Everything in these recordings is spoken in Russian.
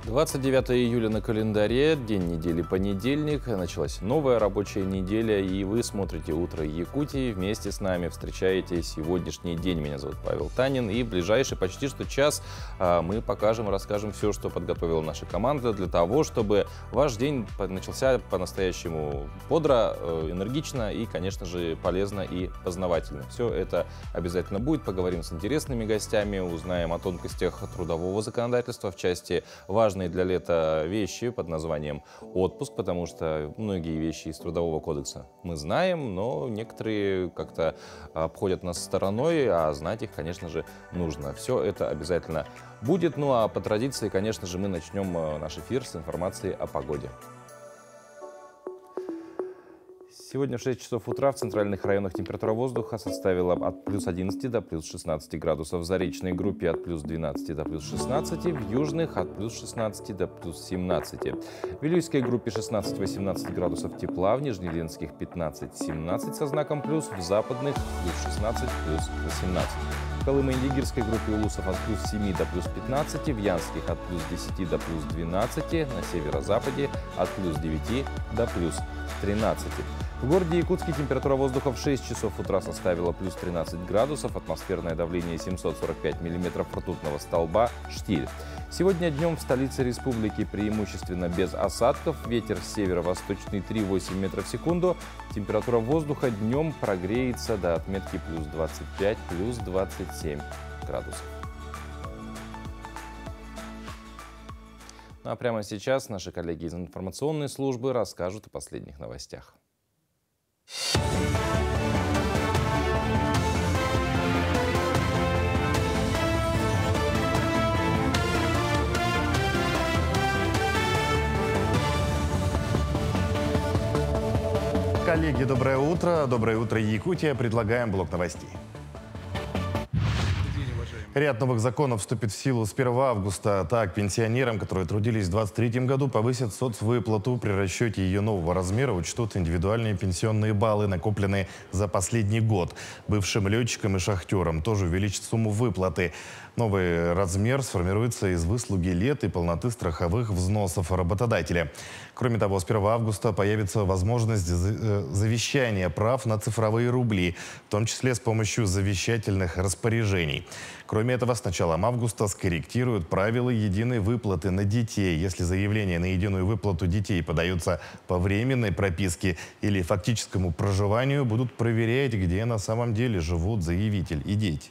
29 июля на календаре, день недели понедельник, началась новая рабочая неделя, и вы смотрите «Утро Якутии», вместе с нами встречаете сегодняшний день. Меня зовут Павел Танин, и в ближайший почти что час мы покажем и расскажем все, что подготовила наша команда для того, чтобы ваш день начался по-настоящему бодро, энергично и, конечно же, полезно и познавательно. Все это обязательно будет. Поговорим с интересными гостями, узнаем о тонкостях трудового законодательства в части важной для лета вещи под названием отпуск, потому что многие вещи из Трудового кодекса мы знаем, но некоторые как-то обходят нас стороной, а знать их, конечно же, нужно. Все это обязательно будет. Ну а по традиции, конечно же, мы начнем наш эфир с информации о погоде. Сегодня в 6 часов утра в центральных районах температура воздуха составила от плюс 11 до плюс 16 градусов. В заречной группе от плюс 12 до плюс 16, в южных от плюс 16 до плюс 17. В Вилюйской группе 16-18 градусов тепла, в Нижнеленских 15-17 со знаком плюс, в западных плюс 16, плюс 18. В Колымо-Индигирской группе улусов от плюс 7 до плюс 15, в Янских от плюс 10 до плюс 12, на северо-западе от плюс 9 до плюс 13. В городе Якутске температура воздуха в 6 часов утра составила плюс 13 градусов, атмосферное давление 745 миллиметров ртутного столба, штиль. Сегодня днем в столице республики преимущественно без осадков, ветер северо-восточный 3,8 метров в секунду, температура воздуха днем прогреется до отметки плюс 25, плюс 27 градусов. Ну а прямо сейчас наши коллеги из информационной службы расскажут о последних новостях. Коллеги, доброе утро. Доброе утро, Якутия. Предлагаем блок новостей. Ряд новых законов вступит в силу с 1 августа. Так, пенсионерам, которые трудились в 2023 году, повысят соцвыплату. При расчете ее нового размера учтут индивидуальные пенсионные баллы, накопленные за последний год. Бывшим летчикам и шахтерам тоже увеличат сумму выплаты. Новый размер сформируется из выслуги лет и полноты страховых взносов работодателя. Кроме того, с 1 августа появится возможность завещания прав на цифровые рубли, в том числе с помощью завещательных распоряжений. Кроме этого, с началом августа скорректируют правила единой выплаты на детей. Если заявление на единую выплату детей подается по временной прописке или фактическому проживанию, будут проверять, где на самом деле живут заявитель и дети.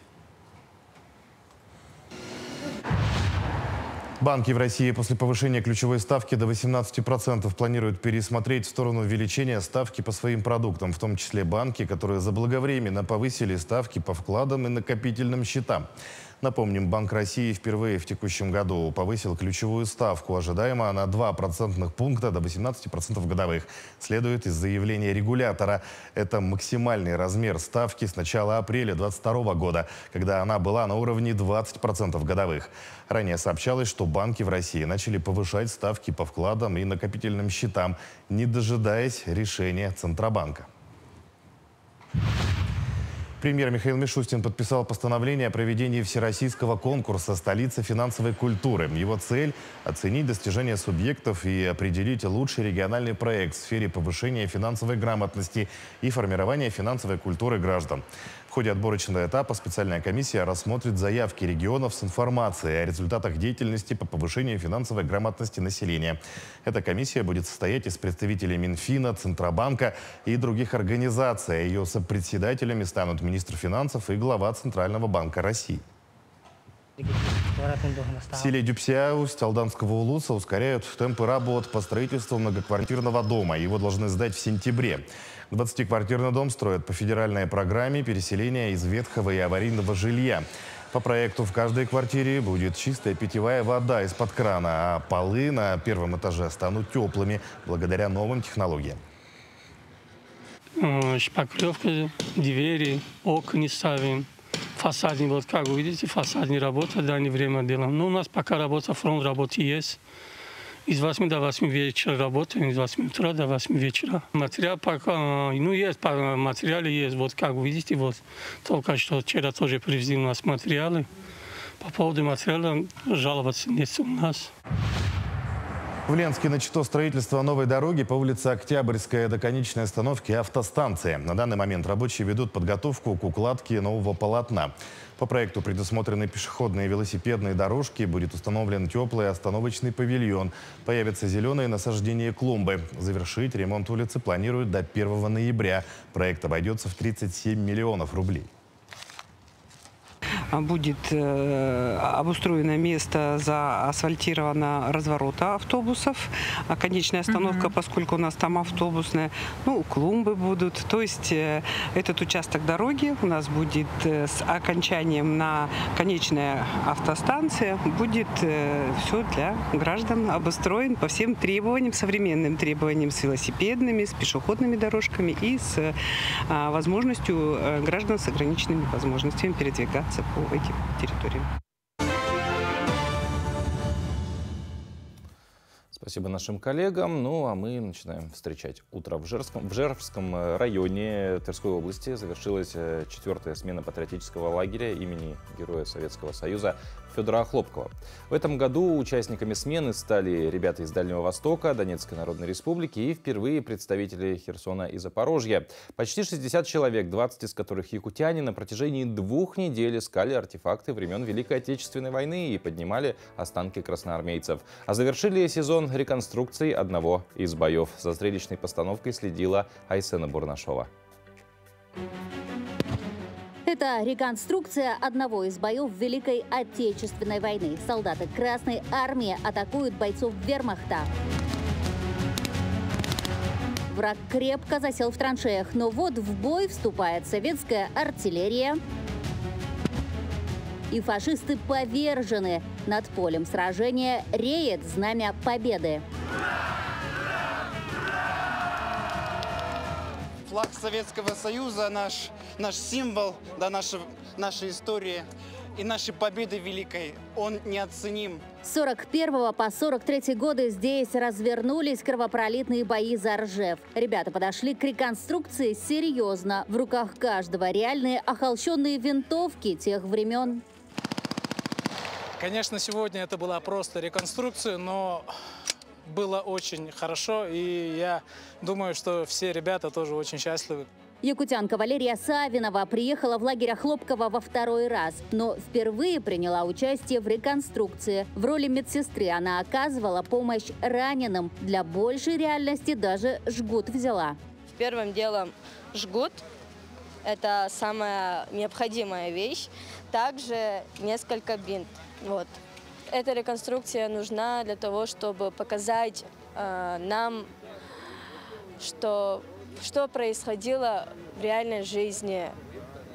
Банки в России после повышения ключевой ставки до 18% планируют пересмотреть в сторону увеличения ставки по своим продуктам, в том числе банки, которые заблаговременно повысили ставки по вкладам и накопительным счетам. Напомним, Банк России впервые в текущем году повысил ключевую ставку, ожидаемо на 2 процентных пункта до 18% годовых. Следует из заявления регулятора. Это максимальный размер ставки с начала апреля 2022 года, когда она была на уровне 20% годовых. Ранее сообщалось, что банки в России начали повышать ставки по вкладам и накопительным счетам, не дожидаясь решения Центробанка. Премьер Михаил Мишустин подписал постановление о проведении всероссийского конкурса «Столица финансовой культуры». Его цель – оценить достижения субъектов и определить лучший региональный проект в сфере повышения финансовой грамотности и формирования финансовой культуры граждан. В ходе отборочного этапа специальная комиссия рассмотрит заявки регионов с информацией о результатах деятельности по повышению финансовой грамотности населения. Эта комиссия будет состоять из представителей Минфина, Центробанка и других организаций. Ее сопредседателями станут министр финансов и глава Центрального банка России. В селе Дюпсяу Усть-Алданского улуса ускоряют темпы работ по строительству многоквартирного дома. Его должны сдать в сентябре. 20-квартирный дом строят по федеральной программе переселения из ветхого и аварийного жилья. По проекту в каждой квартире будет чистая питьевая вода из-под крана, а полы на первом этаже станут теплыми благодаря новым технологиям. Шпаклевка, двери, окна ставим. Фасадный, вот как вы видите, фасадная работа в данное время делаем. Но у нас пока работа, фронт работы есть. Из 8 до 8 вечера работаем, из 8 утра до 8 вечера. Материал пока, ну есть, материалы есть, вот как вы видите, вот только что вчера тоже привезли у нас материалы. По поводу материала жаловаться нет у нас. В Ленске начато строительство новой дороги по улице Октябрьская до конечной остановки автостанции. На данный момент рабочие ведут подготовку к укладке нового полотна. По проекту предусмотрены пешеходные и велосипедные дорожки, будет установлен теплый остановочный павильон, появятся зеленые насаждения клумбы. Завершить ремонт улицы планируют до 1 ноября. Проект обойдется в 37 миллионов рублей. Будет обустроено место, заасфальтировано разворота автобусов, конечная остановка, поскольку у нас там автобусная, клумбы будут. То есть этот участок дороги у нас будет с окончанием на конечная автостанция, будет все для граждан обустроен по всем требованиям, современным требованиям, с велосипедными, с пешеходными дорожками и с возможностью граждан с ограниченными возможностями передвигаться по этим территориям. Спасибо нашим коллегам. Ну, а мы начинаем встречать утро в Жерском. В Жерском районе Тверской области завершилась 4-я смена патриотического лагеря имени Героя Советского Союза Федора Хлопкова. В этом году участниками смены стали ребята из Дальнего Востока, Донецкой Народной Республики и впервые представители Херсона и Запорожья. Почти 60 человек, 20 из которых якутяне, на протяжении 2 недель искали артефакты времен Великой Отечественной войны и поднимали останки красноармейцев. А завершили сезон реконструкции одного из боев. За зрелищной постановкой следила Айсена Бурнашова. Это реконструкция одного из боев Великой Отечественной войны. Солдаты Красной Армии атакуют бойцов вермахта. Враг крепко засел в траншеях, но вот в бой вступает советская артиллерия. И фашисты повержены. Над полем сражения реет знамя победы. Флаг Советского Союза, наш символ, да, нашей истории и нашей победы великой, он неоценим. С 41 по 43 годы здесь развернулись кровопролитные бои за Ржев. Ребята подошли к реконструкции серьезно. В руках каждого реальные охолщенные винтовки тех времен. Конечно, сегодня это была просто реконструкция, но было очень хорошо, и я думаю, что все ребята тоже очень счастливы. Якутянка Валерия Савинова приехала в лагерь Хлопкова во 2-й раз, но впервые приняла участие в реконструкции. В роли медсестры она оказывала помощь раненым. Для большей реальности даже жгут взяла. Первым делом жгут. Это самая необходимая вещь. Также несколько бинт. Вот. Эта реконструкция нужна для того, чтобы показать нам, что происходило в реальной жизни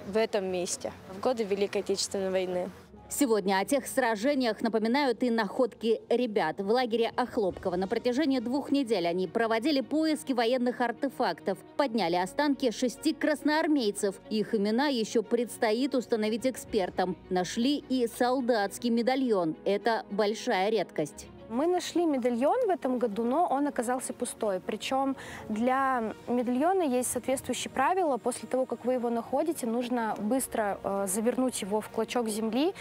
в этом месте в годы Великой Отечественной войны. Сегодня о тех сражениях напоминают и находки ребят. В лагере Хлопкова на протяжении 2 недель они проводили поиски военных артефактов. Подняли останки 6 красноармейцев. Их имена еще предстоит установить экспертам. Нашли и солдатский медальон. Это большая редкость. Мы нашли медальон в этом году, но он оказался пустой. Причем для медальона есть соответствующие правила. После того, как вы его находите, нужно быстро завернуть его в клочок земли,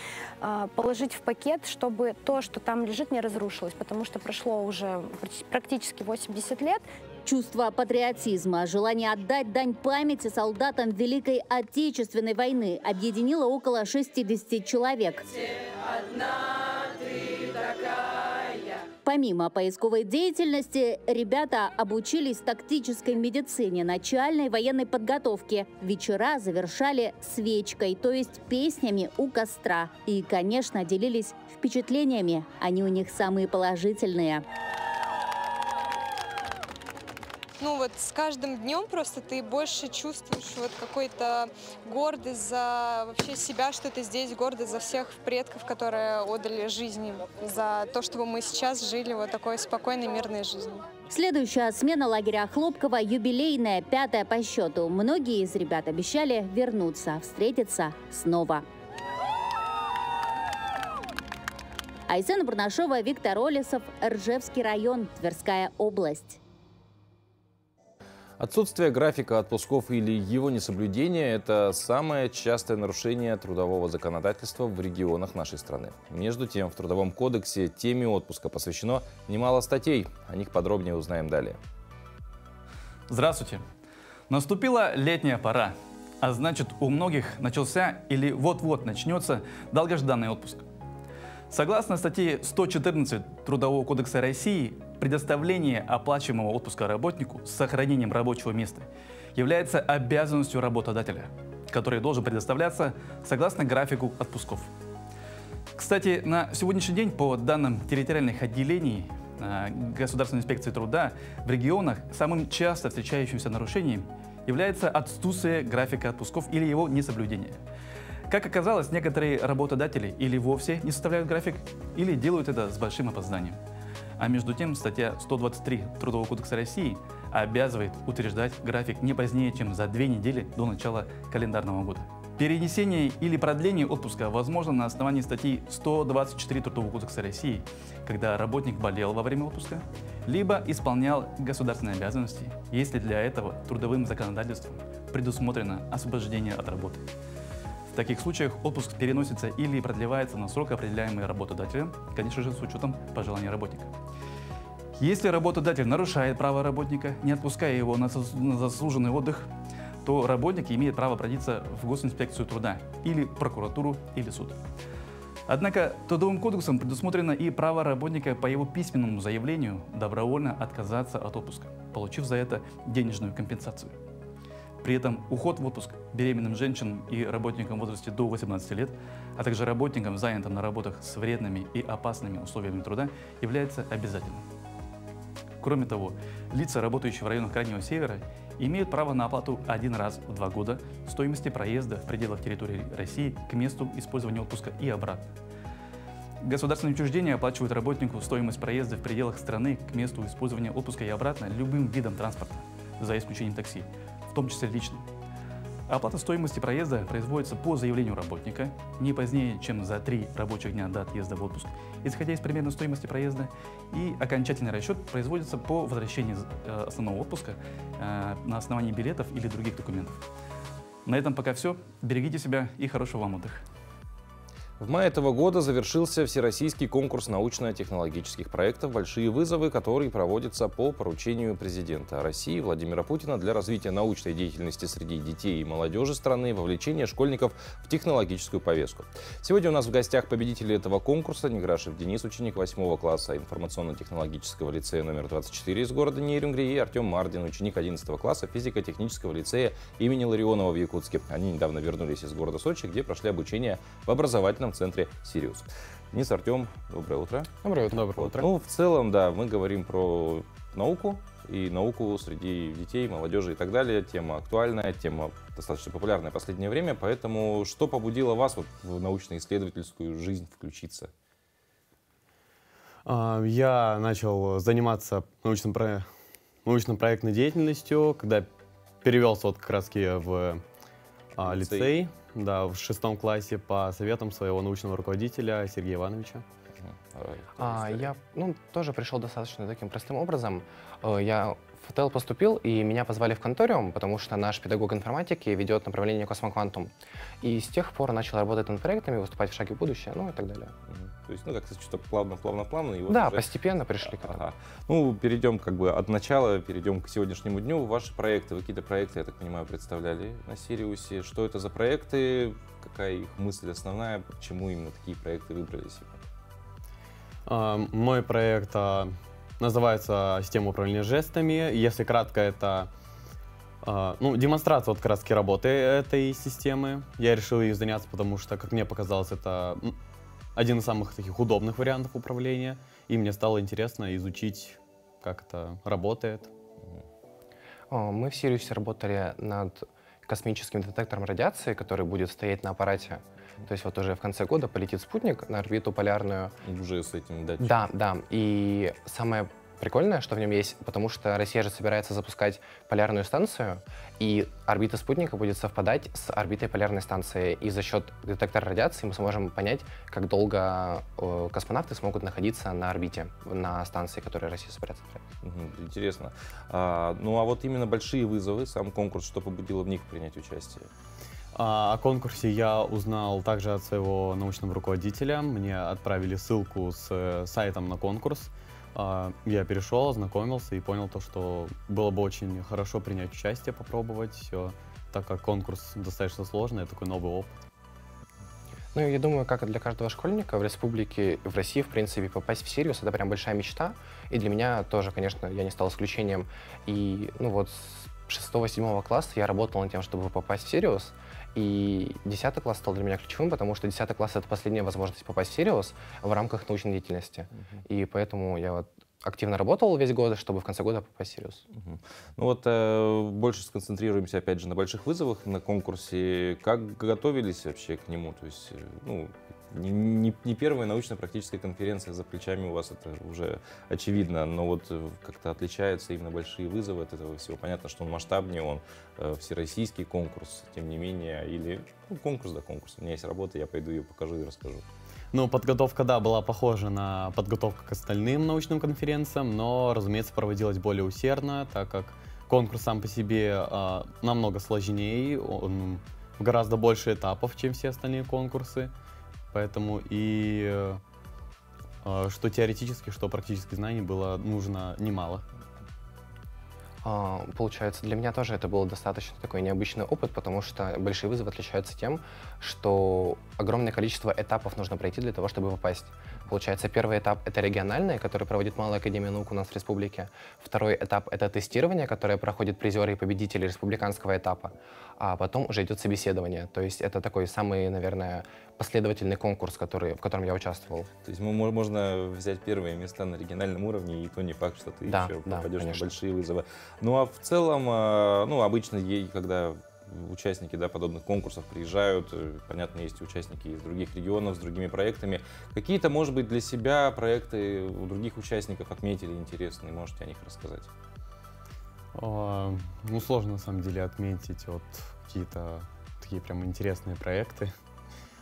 положить в пакет, чтобы то, что там лежит, не разрушилось, потому что прошло уже практически 80 лет. Чувство патриотизма, желание отдать дань памяти солдатам Великой Отечественной войны объединило около 60 человек. Помимо поисковой деятельности, ребята обучились тактической медицине, начальной военной подготовке. Вечера завершали свечкой, то есть песнями у костра. И, конечно, делились впечатлениями. Они у них самые положительные. Ну вот с каждым днем просто ты больше чувствуешь вот какой-то гордость за вообще себя, что ты здесь, гордость за всех предков, которые отдали жизни, за то, чтобы мы сейчас жили вот такой спокойной, мирной жизнью. Следующая смена лагеря Хлопкова юбилейная, 5-я по счету. Многие из ребят обещали вернуться, встретиться снова. Айсена Бурнашова, Виктор Олесов, Ржевский район, Тверская область. Отсутствие графика отпусков или его несоблюдение – это самое частое нарушение трудового законодательства в регионах нашей страны. Между тем, в Трудовом кодексе теме отпуска посвящено немало статей. О них подробнее узнаем далее. Здравствуйте! Наступила летняя пора, а значит, у многих начался или вот-вот начнется долгожданный отпуск. Согласно статье 114 Трудового кодекса России, предоставление оплачиваемого отпуска работнику с сохранением рабочего места является обязанностью работодателя, который должен предоставляться согласно графику отпусков. Кстати, на сегодняшний день, по данным территориальных отделений Государственной инспекции труда, в регионах самым часто встречающимся нарушением является отсутствие графика отпусков или его несоблюдение. Как оказалось, некоторые работодатели или вовсе не составляют график, или делают это с большим опозданием. А между тем, статья 123 Трудового кодекса России обязывает утверждать график не позднее, чем за 2 недели до начала календарного года. Перенесение или продление отпуска возможно на основании статьи 124 Трудового кодекса России, когда работник болел во время отпуска, либо исполнял государственные обязанности, если для этого трудовым законодательством предусмотрено освобождение от работы. В таких случаях отпуск переносится или продлевается на срок, определяемый работодателем, конечно же, с учетом пожеланий работника. Если работодатель нарушает право работника, не отпуская его на заслуженный отдых, то работник имеет право обратиться в госинспекцию труда или прокуратуру или суд. Однако Трудовым кодексом предусмотрено и право работника по его письменному заявлению добровольно отказаться от отпуска, получив за это денежную компенсацию. При этом уход в отпуск беременным женщинам и работникам в возрасте до 18 лет, а также работникам, занятым на работах с вредными и опасными условиями труда, является обязательным. Кроме того, лица, работающие в районах Крайнего Севера, имеют право на оплату 1 раз в 2 года стоимости проезда в пределах территории России к месту использования отпуска и обратно. Государственные учреждения оплачивают работнику стоимость проезда в пределах страны к месту использования отпуска и обратно любым видом транспорта, за исключением такси, в том числе личным. Оплата стоимости проезда производится по заявлению работника не позднее, чем за 3 рабочих дня до отъезда в отпуск, исходя из примерной стоимости проезда, и окончательный расчет производится по возвращении основного отпуска на основании билетов или других документов. На этом пока все. Берегите себя и хорошего вам отдыха. В мае этого года завершился Всероссийский конкурс научно-технологических проектов «Большие вызовы», который проводится по поручению президента России Владимира Путина для развития научной деятельности среди детей и молодежи страны, вовлечения школьников в технологическую повестку. Сегодня у нас в гостях победители этого конкурса Неграшев Денис, ученик 8 класса информационно-технологического лицея номер 24 из города Нерюнгри, и Артем Мардин, ученик 11 класса физико-технического лицея имени Ларионова в Якутске. Они недавно вернулись из города Сочи, где прошли обучение в образовательном центре «Сириус». Денис, Артем, доброе утро. Доброе утро. Доброе утро. Ну, в целом, да, мы говорим про науку и науку среди детей, молодежи и так далее. Тема актуальная, тема достаточно популярная в последнее время. Поэтому что побудило вас вот в научно-исследовательскую жизнь включиться? Я начал заниматься научно-проектной деятельностью, когда перевелся вот как раз в лицей. Да, в 6 классе по советам своего научного руководителя Сергея Ивановича. Я тоже пришел достаточно таким простым образом. Я в ТЭЛ поступил, и меня позвали в конториум, потому что наш педагог информатики ведет направление «Космоквантум». И с тех пор начал работать над проектами, выступать в «Шаге в будущее», ну и так далее. То есть, как-то что-то плавно. И вот да, уже... постепенно пришли к этому. Ага. Ну, перейдем от начала, перейдем к сегодняшнему дню. Ваши проекты, вы какие-то проекты, я так понимаю, представляли на Сириусе. Что это за проекты, какая их мысль основная, почему именно такие проекты выбрали себе? Мой проект называется «Система управления жестами». Если кратко, это демонстрация вот как раз работы этой системы. Я решил ей заняться, потому что, как мне показалось, это один из самых таких удобных вариантов управления. И мне стало интересно изучить, как это работает. Мы в Сириусе работали над космическим детектором радиации, который будет стоять на аппарате. То есть вот уже в конце года полетит спутник на орбиту полярную. Уже с этим датчиком. Да. И самое прикольное, что в нем есть, потому что Россия же собирается запускать полярную станцию, и орбита спутника будет совпадать с орбитой полярной станции. И за счет детектора радиации мы сможем понять, как долго космонавты смогут находиться на орбите, на станции, которую Россия собирается отправить. Интересно. Ну а вот именно большие вызовы, сам конкурс, что побудило в них принять участие? О конкурсе я узнал также от своего научного руководителя. Мне отправили ссылку с сайтом на конкурс. Я перешел, ознакомился и понял то, что было бы очень хорошо принять участие, попробовать, так как конкурс достаточно сложный, такой новый опыт. Ну, я думаю, как и для каждого школьника в республике, в России, в принципе, попасть в Сириус — это прям большая мечта. И для меня тоже, конечно, я не стал исключением. И, ну вот, с 6-7 класса я работал над тем, чтобы попасть в Сириус. И 10 класс стал для меня ключевым, потому что 10 класс — это последняя возможность попасть в Сириус в рамках научной деятельности. И поэтому я вот активно работал весь год, чтобы в конце года попасть в Сириус. Ну вот больше сконцентрируемся опять же на больших вызовах, на конкурсе. Как готовились вообще к нему? То есть, ну, не первая научно-практическая конференция за плечами у вас, это уже очевидно, но вот как-то отличаются именно большие вызовы от этого всего. Понятно, что он масштабнее, он всероссийский конкурс, тем не менее, или конкурс до конкурса. У меня есть работа, я пойду ее покажу и расскажу. Ну, подготовка, да, была похожа на подготовку к остальным научным конференциям, но, разумеется, проводилась более усердно, так как конкурс сам по себе намного сложнее, он гораздо больше этапов, чем все остальные конкурсы. Поэтому и что теоретически, что практически знаний было нужно немало. Получается, для меня тоже это был достаточно такой необычный опыт, потому что большие вызовы отличаются тем, что огромное количество этапов нужно пройти для того, чтобы попасть. Получается, первый этап — это региональный, который проводит Малая академия наук у нас в республике. Второй этап — это тестирование, которое проходит призеры и победители республиканского этапа. А потом уже идет собеседование. То есть это такой самый, наверное, последовательный конкурс, в котором я участвовал. То есть можно взять первые места на региональном уровне, и то не факт, что ты еще попадешь на большие вызовы. Ну а в целом, ну обычно, когда участники подобных конкурсов приезжают, понятно, есть участники из других регионов с другими проектами. Какие-то, может быть, для себя проекты у других участников отметили интересные, можете о них рассказать? Ну, сложно, на самом деле, отметить вот какие-то такие прям интересные проекты.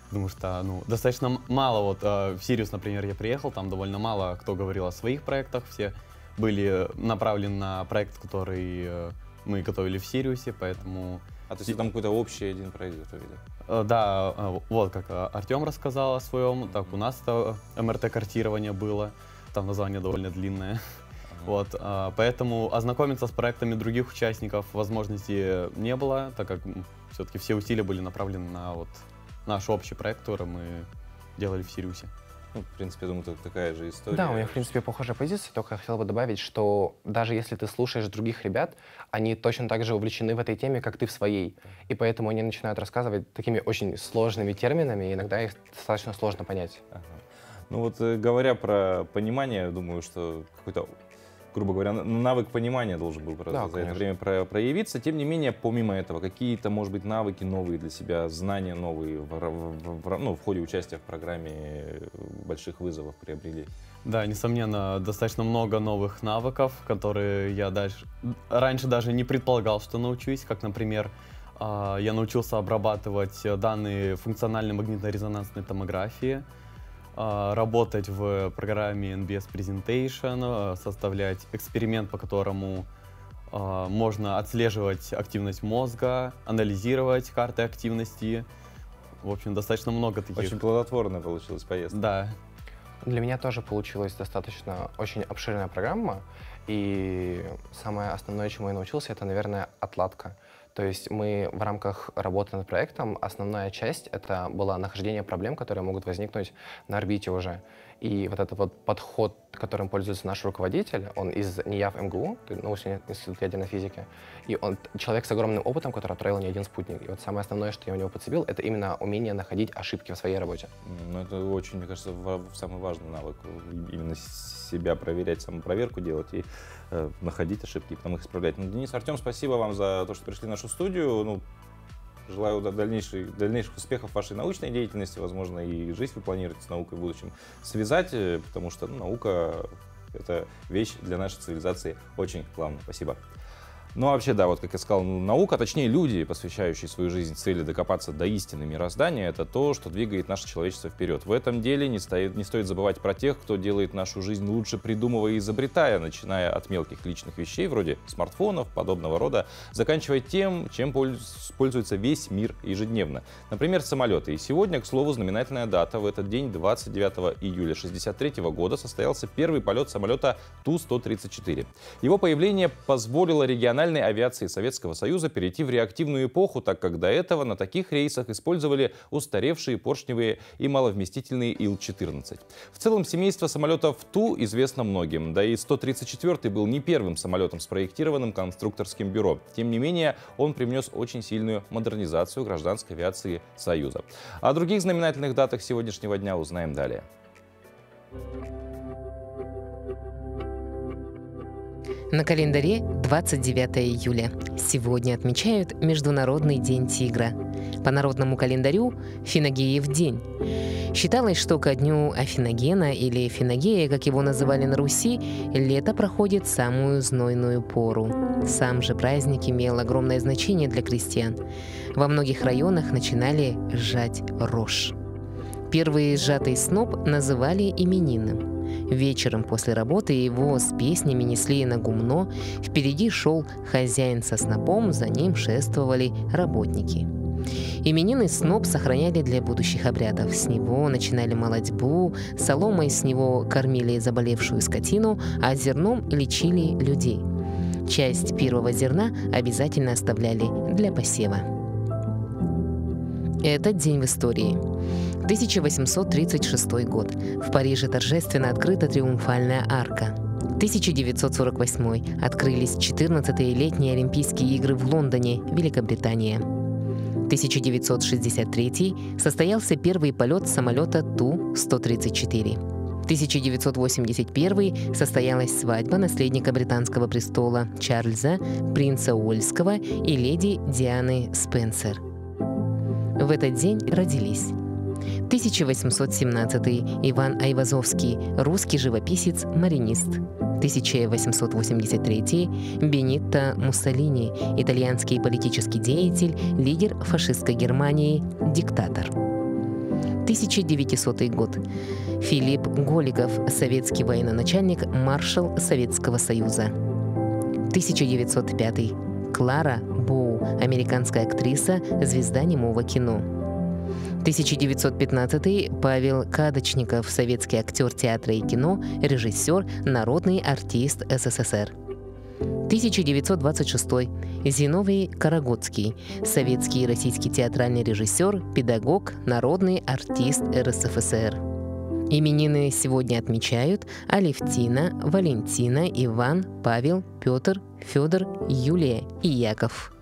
Потому что, ну, достаточно мало, вот в Сириус, например, я приехал, там довольно мало кто говорил о своих проектах, все были направлены на проект, который мы готовили в Сириусе, поэтому... А то есть там какой-то общий один проект готовили? Да, вот как Артем рассказал о своем, так у нас это МРТ-картирование было, там название довольно длинное. Вот, поэтому ознакомиться с проектами других участников возможности не было, так как все-таки все усилия были направлены на вот наш общий проект, который мы делали в Сириусе. Ну, в принципе, я думаю, это такая же история. Да, у меня, в принципе, похожая позиция, только я хотел бы добавить, что даже если ты слушаешь других ребят, они точно так же увлечены в этой теме, как ты в своей. И поэтому они начинают рассказывать такими очень сложными терминами, и иногда их достаточно сложно понять. Ну вот, говоря про понимание, я думаю, что какой-то, грубо говоря, навык понимания должен был за это время проявиться. Тем не менее, помимо этого, какие-то, может быть, навыки новые для себя, знания новые в ходе участия в программе больших вызовов приобрели? Да, несомненно, достаточно много новых навыков, которые я раньше даже не предполагал, что научусь. Как, например, я научился обрабатывать данные функциональной магнитно-резонансной томографии, работать в программе NBS Presentation, составлять эксперимент, по которому можно отслеживать активность мозга, анализировать карты активности. В общем, достаточно много таких. Очень плодотворная получилась поездка. Да. Для меня тоже получилась достаточно очень обширная программа. И самое основное, чему я научился, это, наверное, отладка. То есть мы в рамках работы над проектом, основная часть — это было нахождение проблем, которые могут возникнуть на орбите уже. И вот этот вот подход, которым пользуется наш руководитель, он из НИЯФ МГУ, научный институт ядерной физики, и он человек с огромным опытом, который отправил не один спутник. И вот самое основное, что я у него подцепил, это именно умение находить ошибки в своей работе. Ну, это очень, мне кажется, самый важный навык. Именно себя проверять, самопроверку делать и находить ошибки и потом их исправлять. Ну, Денис, Артем, спасибо вам за то, что пришли в нашу студию. Ну, желаю дальнейших успехов в вашей научной деятельности. Возможно, и жизнь вы планируете с наукой в будущем связать, потому что наука — Это вещь для нашей цивилизации очень главная. Спасибо. Ну, а вообще, да, вот как я сказал, наука, а точнее люди, посвящающие свою жизнь цели докопаться до истины мироздания, это то, что двигает наше человечество вперед. В этом деле не стоит забывать про тех, кто делает нашу жизнь лучше, придумывая и изобретая, начиная от мелких личных вещей, вроде смартфонов, подобного рода, заканчивая тем, чем пользуется весь мир ежедневно. Например, самолеты. И сегодня, к слову, знаменательная дата. В этот день, 29 июля 1963 года, состоялся первый полет самолета Ту-134. Его появление позволило региональной авиации Советского Союза перейти в реактивную эпоху, так как до этого на таких рейсах использовали устаревшие поршневые и маловместительные Ил-14. В целом, семейство самолетов Ту известно многим, да и 134 был не первым самолетом, спроектированным конструкторским бюро. Тем не менее, он привнес очень сильную модернизацию гражданской авиации Союза. О других знаменательных датах сегодняшнего дня узнаем далее. На календаре 29 июля. Сегодня отмечают Международный день тигра. По народному календарю – Финагеев день. Считалось, что ко дню Афиногена или Финагея, как его называли на Руси, лето проходит в самую знойную пору. Сам же праздник имел огромное значение для крестьян. Во многих районах начинали сжать рожь. Первый сжатый сноп называли именинным. Вечером после работы его с песнями несли на гумно, впереди шел хозяин со снопом, за ним шествовали работники. Именинный сноп сохраняли для будущих обрядов. С него начинали молотьбу, соломой с него кормили заболевшую скотину, а зерном лечили людей. Часть первого зерна обязательно оставляли для посева. Этот день в истории. 1836 год. В Париже торжественно открыта Триумфальная арка. 1948. Открылись 14-е летние Олимпийские игры в Лондоне, Великобритания. 1963. Состоялся первый полет самолета Ту-134. 1981. Состоялась свадьба наследника британского престола Чарльза, принца Уэльского и леди Дианы Спенсер. В этот день родились 1817. Иван Айвазовский, русский живописец, маринист. 1883. Бенитто Муссолини, итальянский политический деятель, лидер фашистской Германии, диктатор. 1900 год. Филипп Голиков, советский военачальник, маршал Советского Союза. 1905. Клара Боу, американская актриса, звезда немого кино. 1915. Павел Кадочников, советский актер театра и кино, режиссер, народный артист СССР. 1926. Зиновий Карагодский, советский и российский театральный режиссер, педагог, народный артист РСФСР. Именины сегодня отмечают Алевтина, Валентина, Иван, Павел, Петр, Федор, Юлия и Яков.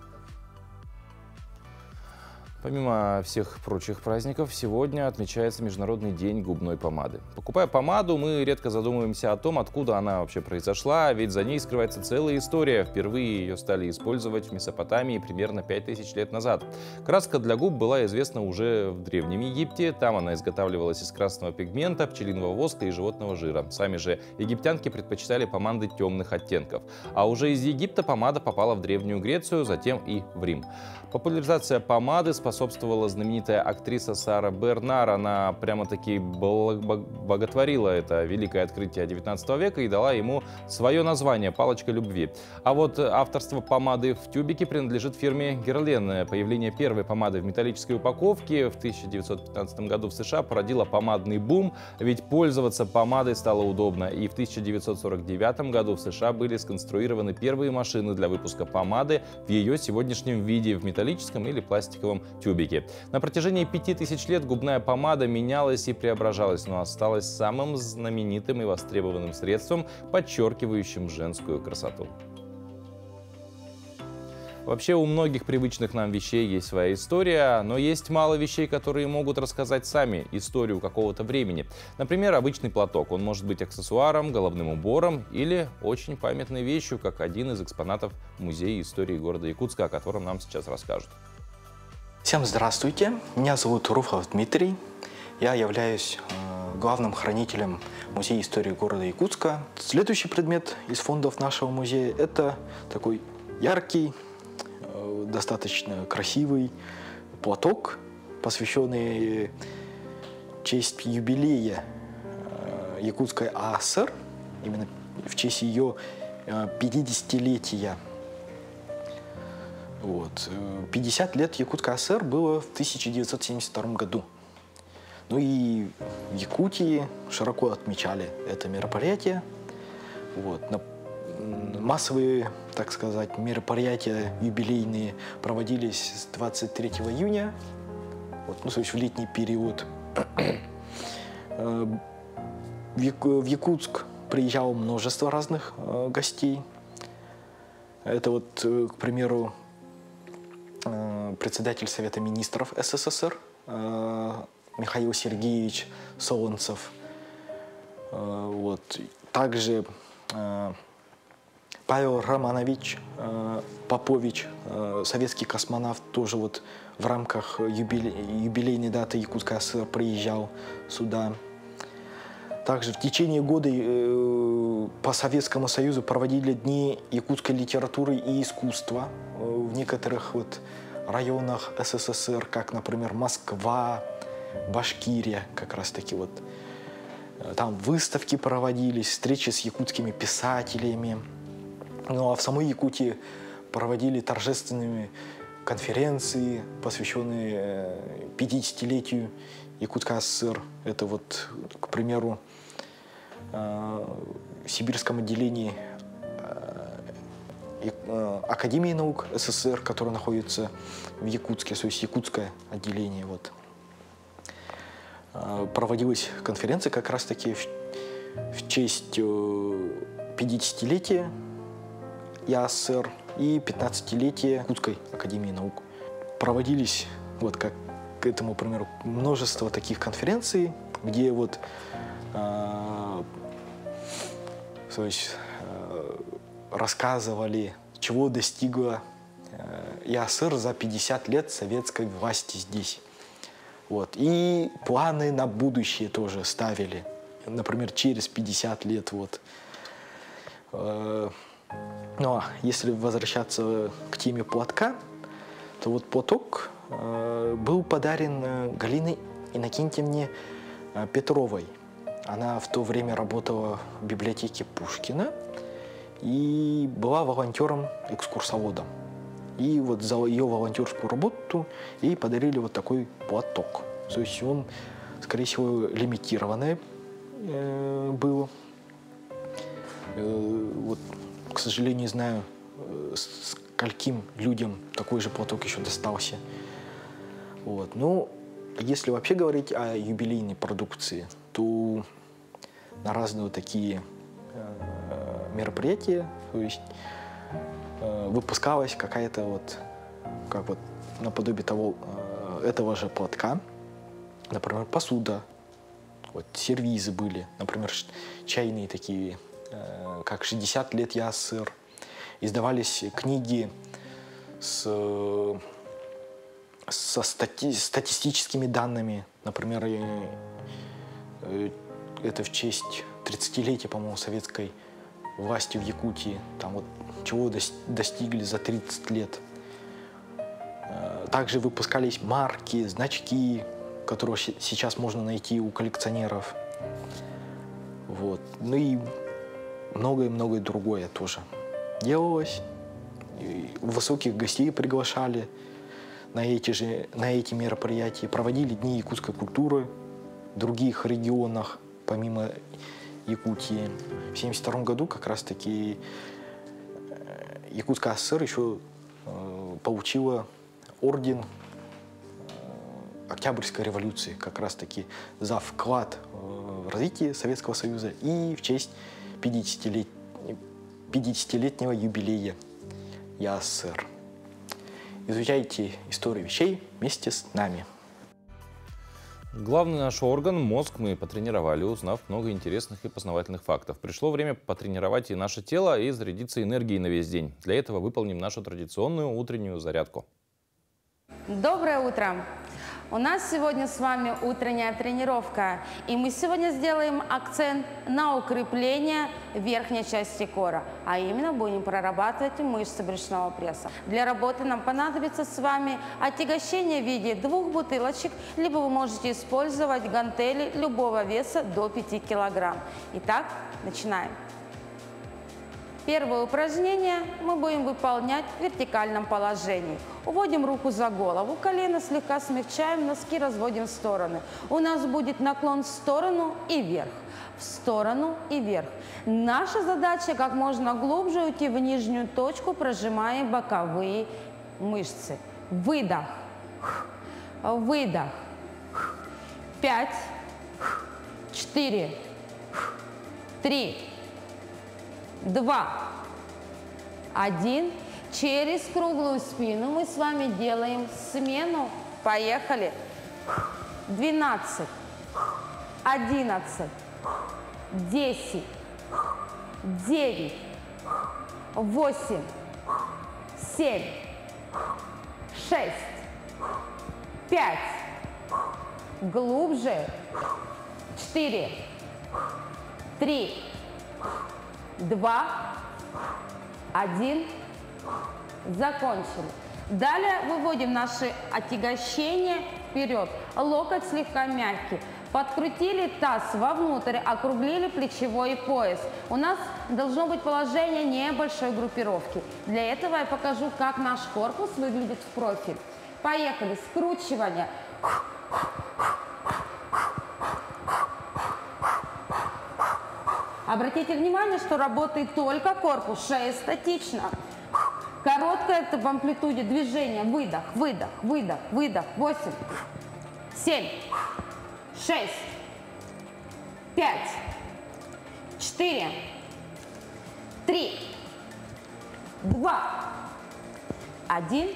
Помимо всех прочих праздников, сегодня отмечается Международный день губной помады. Покупая помаду, мы редко задумываемся о том, откуда она вообще произошла, ведь за ней скрывается целая история. Впервые ее стали использовать в Месопотамии примерно 5000 лет назад. Краска для губ была известна уже в Древнем Египте. Там она изготавливалась из красного пигмента, пчелиного воска и животного жира. Сами же египтянки предпочитали помады темных оттенков. А уже из Египта помада попала в Древнюю Грецию, затем и в Рим. Популяризация помады способствовала знаменитая актриса Сара Бернар. Она прямо-таки боготворила это великое открытие 19 века и дала ему свое название «Палочка любви». А вот авторство помады в тюбике принадлежит фирме Guerlain. Появление первой помады в металлической упаковке в 1915 году в США породило помадный бум, ведь пользоваться помадой стало удобно. И в 1949 году в США были сконструированы первые машины для выпуска помады в ее сегодняшнем виде в металлическом или пластиковом тюбике. На протяжении 5000 лет губная помада менялась и преображалась, но осталась самым знаменитым и востребованным средством, подчеркивающим женскую красоту. Вообще у многих привычных нам вещей есть своя история, но есть мало вещей, которые могут рассказать сами историю какого-то времени. Например, обычный платок. Он может быть аксессуаром, головным убором или очень памятной вещью, как один из экспонатов Музея истории города Якутска, о котором нам сейчас расскажут. Всем здравствуйте, меня зовут Рухов Дмитрий. Я являюсь главным хранителем Музея истории города Якутска. Следующий предмет из фондов нашего музея – это такой яркий, достаточно красивый платок, посвященный честь юбилея Якутской АСР, именно в честь ее 50-летия. Вот. 50 лет Якутской АСР было в 1972 году. Ну и в Якутии широко отмечали это мероприятие. Вот. Массовые, так сказать, мероприятия юбилейные проводились с 23 июня, вот, ну, то есть в летний период. В Якутск приезжало множество разных гостей. Это вот, к примеру, председатель Совета министров СССР Михаил Сергеевич Солонцев. Вот. Также Павел Романович Попович, советский космонавт, тоже вот в рамках юбилейной даты Якутской АСР приезжал сюда. Также в течение года по Советскому Союзу проводили дни якутской литературы и искусства в некоторых вот районах СССР, как, например, Москва, Башкирия, как раз таки вот. Там выставки проводились, встречи с якутскими писателями. Ну а в самой Якутии проводили торжественные конференции, посвященные 50-летию Якутской АСР. Это вот, к примеру, в Сибирском отделении Академии наук СССР, которая находится в Якутске, то есть якутское отделение. Вот. Проводилась конференция как раз-таки в честь 50-летия ЯСР и 15-летия Якутской академии наук. Проводились, вот как к этому примеру, множество таких конференций, где вот то есть, рассказывали, чего достигла ЯСР за 50 лет советской власти здесь. Вот. И планы на будущее тоже ставили. Например, через 50 лет. Вот. Ну, а если возвращаться к теме платка, то вот платок был подарен Галиной Иннокентьевне Петровой. Она в то время работала в библиотеке Пушкина и была волонтером-экскурсоводом. И вот за ее волонтерскую работу ей подарили вот такой платок. То есть он, скорее всего, лимитированный был. Вот, к сожалению, не знаю, скольким людям такой же платок еще достался. Вот. Ну, если вообще говорить о юбилейной продукции, то на разные вот такие мероприятия, то есть выпускалась какая-то вот, как вот наподобие того, этого же платка, например, посуда, вот, сервизы были, например, чайные такие, как 60 лет ЯСР. Издавались книги со статистическими данными, например, это в честь 30-летия, по-моему, советской власти в Якутии, там вот чего достигли за 30 лет. Также выпускались марки, значки, которые сейчас можно найти у коллекционеров. Вот. Ну и многое-многое другое тоже делалось. И высоких гостей приглашали на эти мероприятия. Проводили дни якутской культуры в других регионах, помимо Якутии. В 1972 году как раз-таки Якутская АСР еще получила орден Октябрьской революции, как раз-таки за вклад в развитие Советского Союза и в честь 50-летнего юбилея ЯСР. Изучайте историю вещей вместе с нами. Главный наш орган – мозг, мы потренировали, узнав много интересных и познавательных фактов. Пришло время потренировать и наше тело, и зарядиться энергией на весь день. Для этого выполним нашу традиционную утреннюю зарядку. Доброе утро! У нас сегодня с вами утренняя тренировка, и мы сегодня сделаем акцент на укрепление верхней части кора, а именно будем прорабатывать мышцы брюшного пресса. Для работы нам понадобится с вами отягощение в виде 2 бутылочек, либо вы можете использовать гантели любого веса до 5 килограмм. Итак, начинаем. Первое упражнение мы будем выполнять в вертикальном положении. Уводим руку за голову, колено слегка смягчаем, носки разводим в стороны. У нас будет наклон в сторону и вверх, в сторону и вверх. Наша задача как можно глубже уйти в нижнюю точку, прожимая боковые мышцы. Выдох, выдох. 5, 4, 3, 2, 1. Через круглую спину мы с вами делаем смену. Поехали. 12, 11, 10, 9, 8, 7, 6, 5. Глубже. 4, 3, 2, 1. Закончили. Далее выводим наши отягощения вперед. Локоть слегка мягкий. Подкрутили таз вовнутрь, округлили плечевой пояс. У нас должно быть положение небольшой группировки. Для этого я покажу, как наш корпус выглядит в профиль. Поехали. Скручивание. Обратите внимание, что работает только корпус, шея статична. Короткое в амплитуде движения. Выдох, выдох, выдох, выдох. 8, 7, 6, 5, 4, 3, 2, 1.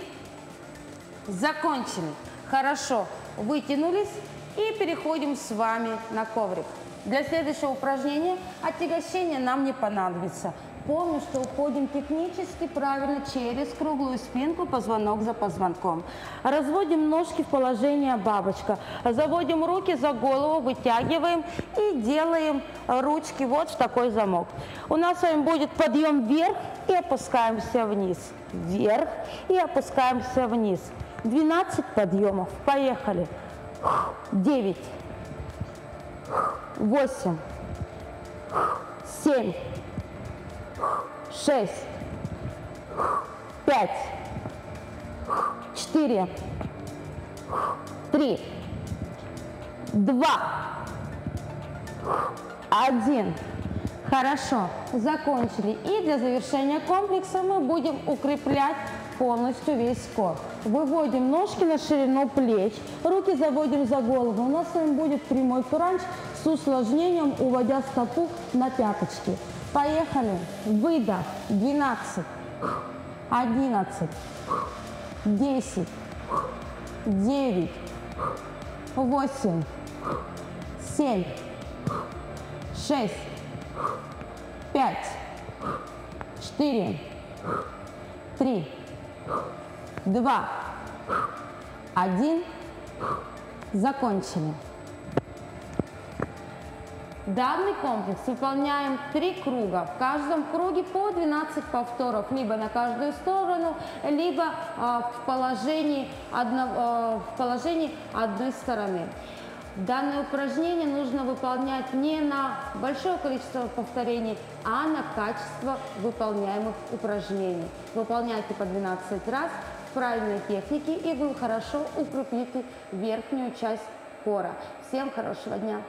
Закончили. Хорошо. Вытянулись и переходим с вами на коврик. Для следующего упражнения отягощение нам не понадобится. Помню, что уходим технически правильно через круглую спинку, позвонок за позвонком. Разводим ножки в положение бабочка. Заводим руки за голову, вытягиваем и делаем ручки вот в такой замок. У нас с вами будет подъем вверх и опускаемся вниз. Вверх и опускаемся вниз. 12 подъемов. Поехали. 9, 8, 7, 6, 5, 4, 3, 2, 1. Хорошо, закончили. И для завершения комплекса мы будем укреплять полностью весь кор. Выводим ножки на ширину плеч, руки заводим за голову. У нас с вами будет прямой кранч с усложнением, уводя стопу на пяточки. Поехали. Выдох. 12, 11, 10, 9, 8, 7, 6, 5, 4, 3, 2, 1. Закончили. Данный комплекс выполняем 3 круга. В каждом круге по 12 повторов, либо на каждую сторону, либо в положении одной стороны. Данное упражнение нужно выполнять не на большое количество повторений, а на качество выполняемых упражнений. Выполняйте по 12 раз в правильной технике, и вы хорошо укрепите верхнюю часть кора. Всем хорошего дня!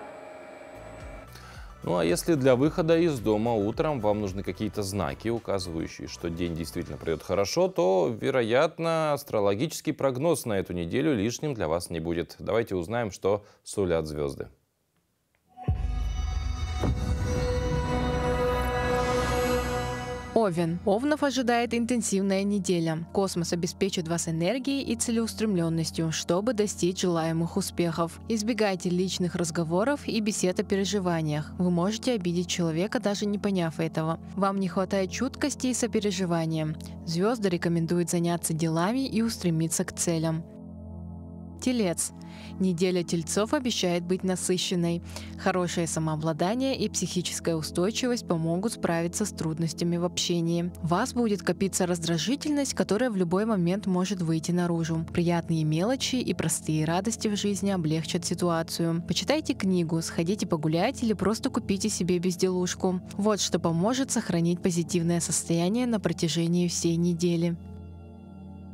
Ну а если для выхода из дома утром вам нужны какие-то знаки, указывающие, что день действительно пройдет хорошо, то, вероятно, астрологический прогноз на эту неделю лишним для вас не будет. Давайте узнаем, что сулят звезды. Овен. Овнов ожидает интенсивная неделя. Космос обеспечит вас энергией и целеустремленностью, чтобы достичь желаемых успехов. Избегайте личных разговоров и бесед о переживаниях. Вы можете обидеть человека, даже не поняв этого. Вам не хватает чуткости и сопереживания. Звезды рекомендуют заняться делами и устремиться к целям. Телец. Неделя тельцов обещает быть насыщенной. Хорошее самообладание и психическая устойчивость помогут справиться с трудностями в общении. В вас будет копиться раздражительность, которая в любой момент может выйти наружу. Приятные мелочи и простые радости в жизни облегчат ситуацию. Почитайте книгу, сходите погулять или просто купите себе безделушку. Вот что поможет сохранить позитивное состояние на протяжении всей недели.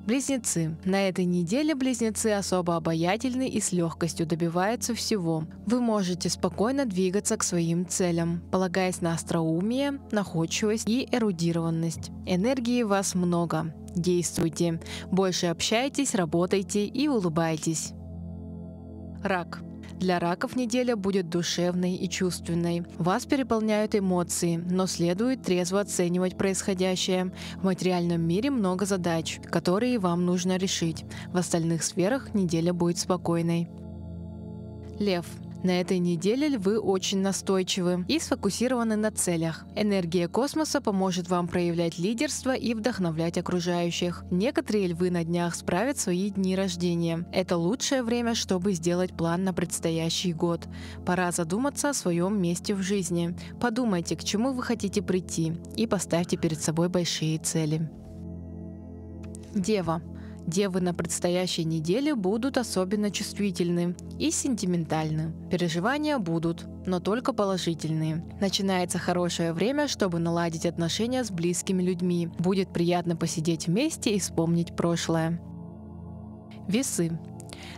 Близнецы. На этой неделе близнецы особо обаятельны и с легкостью добиваются всего. Вы можете спокойно двигаться к своим целям, полагаясь на остроумие, находчивость и эрудированность. Энергии в вас много. Действуйте. Больше общайтесь, работайте и улыбайтесь. Рак. Для раков неделя будет душевной и чувственной. Вас переполняют эмоции, но следует трезво оценивать происходящее. В материальном мире много задач, которые вам нужно решить. В остальных сферах неделя будет спокойной. Лев. На этой неделе львы очень настойчивы и сфокусированы на целях. Энергия космоса поможет вам проявлять лидерство и вдохновлять окружающих. Некоторые львы на днях справят свои дни рождения. Это лучшее время, чтобы сделать план на предстоящий год. Пора задуматься о своем месте в жизни. Подумайте, к чему вы хотите прийти, и поставьте перед собой большие цели. Дева. Девы на предстоящей неделе будут особенно чувствительны и сентиментальны. Переживания будут, но только положительные. Начинается хорошее время, чтобы наладить отношения с близкими людьми. Будет приятно посидеть вместе и вспомнить прошлое. Весы.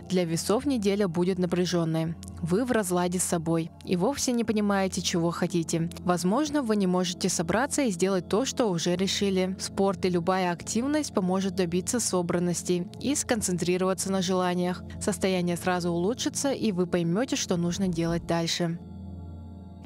Для весов неделя будет напряженной. Вы в разладе с собой и вовсе не понимаете, чего хотите. Возможно, вы не можете собраться и сделать то, что уже решили. Спорт и любая активность поможет добиться собранности и сконцентрироваться на желаниях. Состояние сразу улучшится, и вы поймете, что нужно делать дальше.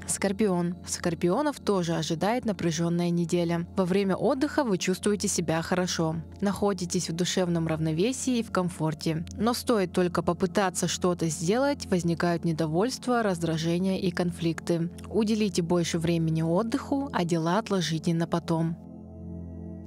Скорпион. Скорпионов тоже ожидает напряженная неделя. Во время отдыха вы чувствуете себя хорошо. Находитесь в душевном равновесии и в комфорте. Но стоит только попытаться что-то сделать, возникают недовольство, раздражение и конфликты. Уделите больше времени отдыху, а дела отложите на потом.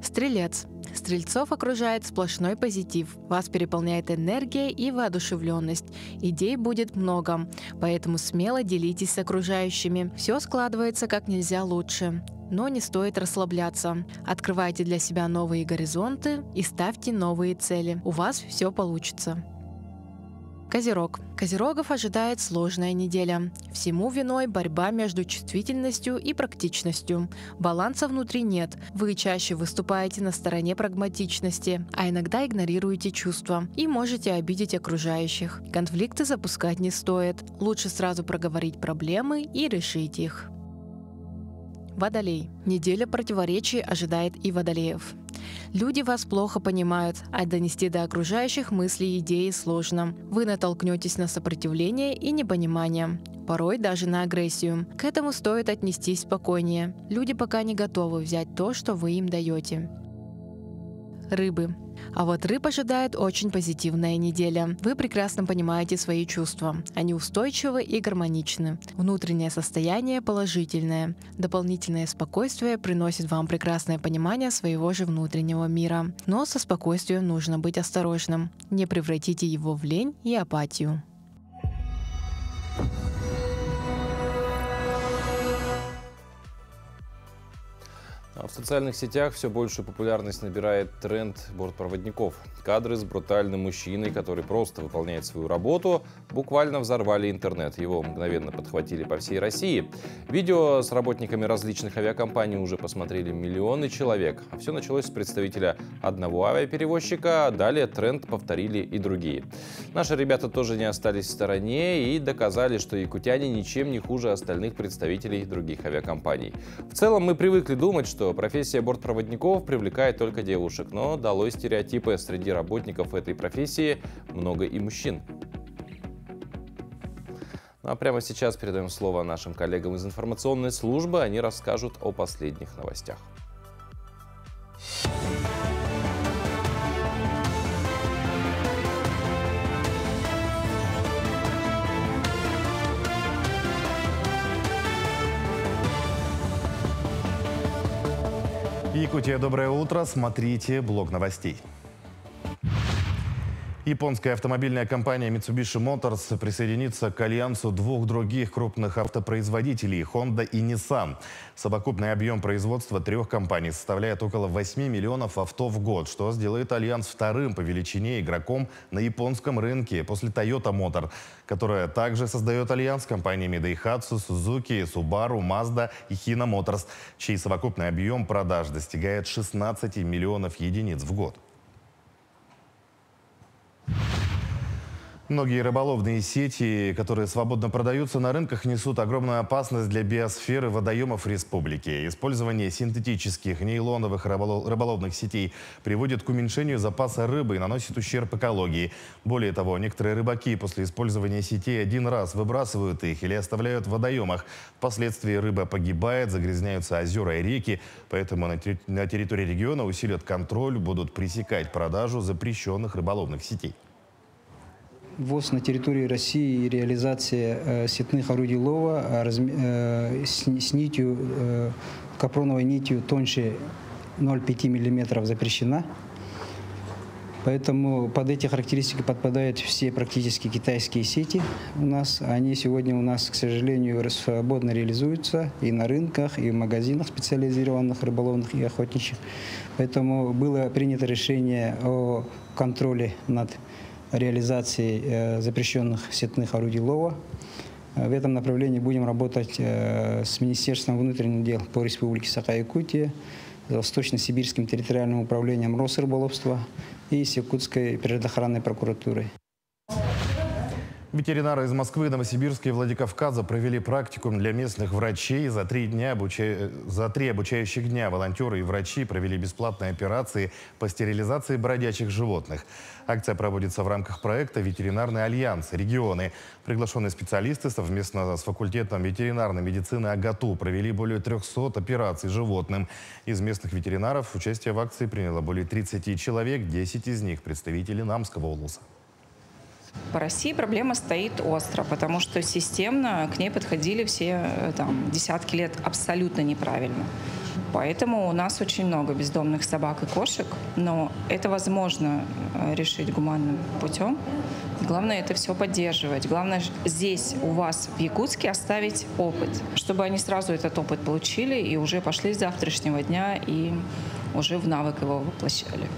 Стрелец. Стрельцов окружает сплошной позитив. Вас переполняет энергия и воодушевленность. Идей будет много, поэтому смело делитесь с окружающими. Все складывается как нельзя лучше. Но не стоит расслабляться. Открывайте для себя новые горизонты и ставьте новые цели. У вас все получится. Козерог. Козерогов ожидает сложная неделя. Всему виной борьба между чувствительностью и практичностью. Баланса внутри нет. Вы чаще выступаете на стороне прагматичности, а иногда игнорируете чувства и можете обидеть окружающих. Конфликты запускать не стоит. Лучше сразу проговорить проблемы и решить их. Водолей. Неделя противоречий ожидает и водолеев. Люди вас плохо понимают, а донести до окружающих мысли и идеи сложно. Вы натолкнетесь на сопротивление и непонимание, порой даже на агрессию. К этому стоит отнестись спокойнее. Люди пока не готовы взять то, что вы им даете. Рыбы. А вот рыб ожидает очень позитивная неделя. Вы прекрасно понимаете свои чувства. Они устойчивы и гармоничны. Внутреннее состояние положительное. Дополнительное спокойствие приносит вам прекрасное понимание своего же внутреннего мира. Но со спокойствием нужно быть осторожным. Не превратите его в лень и апатию. В социальных сетях все большую популярность набирает тренд бортпроводников. Кадры с брутальным мужчиной, который просто выполняет свою работу, буквально взорвали интернет. Его мгновенно подхватили по всей России. Видео с работниками различных авиакомпаний уже посмотрели миллионы человек. А все началось с представителя одного авиаперевозчика, а далее тренд повторили и другие. Наши ребята тоже не остались в стороне и доказали, что якутяне ничем не хуже остальных представителей других авиакомпаний. В целом мы привыкли думать, что профессия бортпроводников привлекает только девушек, но долой стереотипы, среди работников этой профессии много и мужчин. Ну а прямо сейчас передаем слово нашим коллегам из информационной службы, они расскажут о последних новостях. Якутия, доброе утро. Смотрите блок новостей. Японская автомобильная компания Mitsubishi Motors присоединится к альянсу двух других крупных автопроизводителей – Honda и Nissan. Совокупный объем производства трех компаний составляет около 8 миллионов авто в год, что сделает альянс вторым по величине игроком на японском рынке после Toyota Motor, которая также создает альянс с компаниями Daihatsu, Suzuki, Subaru, Mazda и Hino Motors, чей совокупный объем продаж достигает 16 миллионов единиц в год. Многие рыболовные сети, которые свободно продаются на рынках, несут огромную опасность для биосферы водоемов республики. Использование синтетических нейлоновых рыболовных сетей приводит к уменьшению запаса рыбы и наносит ущерб экологии. Более того, некоторые рыбаки после использования сетей один раз выбрасывают их или оставляют в водоемах. Впоследствии рыба погибает, загрязняются озера и реки. Поэтому на территории региона усилят контроль, будут пресекать продажу запрещенных рыболовных сетей. Ввоз на территории России и реализация сетных орудий лова с нитью, капроновой нитью тоньше 0,5 мм запрещена. Поэтому под эти характеристики подпадают все практически китайские сети у нас. Они сегодня у нас, к сожалению, свободно реализуются и на рынках, и в магазинах специализированных рыболовных и охотничьих. Поэтому было принято решение о контроле над реализации запрещенных сетных орудий лова. В этом направлении будем работать с Министерством внутренних дел по Республике Саха-Якутия, с Восточно-Сибирским территориальным управлением Росрыболовства и с Якутской природоохранной прокуратурой. Ветеринары из Москвы, Новосибирска и Владикавказа провели практикум для местных врачей. За три обучающих дня волонтеры и врачи провели бесплатные операции по стерилизации бродячих животных. Акция проводится в рамках проекта «Ветеринарный альянс. Регионы». Приглашенные специалисты совместно с факультетом ветеринарной медицины АГАТУ провели более 300 операций животным. Из местных ветеринаров участие в акции приняло более 30 человек, 10 из них – представители Намского улуса. По России проблема стоит остро, потому что системно к ней подходили все десятки лет абсолютно неправильно. Поэтому у нас очень много бездомных собак и кошек, но это возможно решить гуманным путем. Главное это все поддерживать. Главное здесь у вас в Якутске оставить опыт, чтобы они сразу этот опыт получили и уже пошли с завтрашнего дня и уже в навык его воплощали.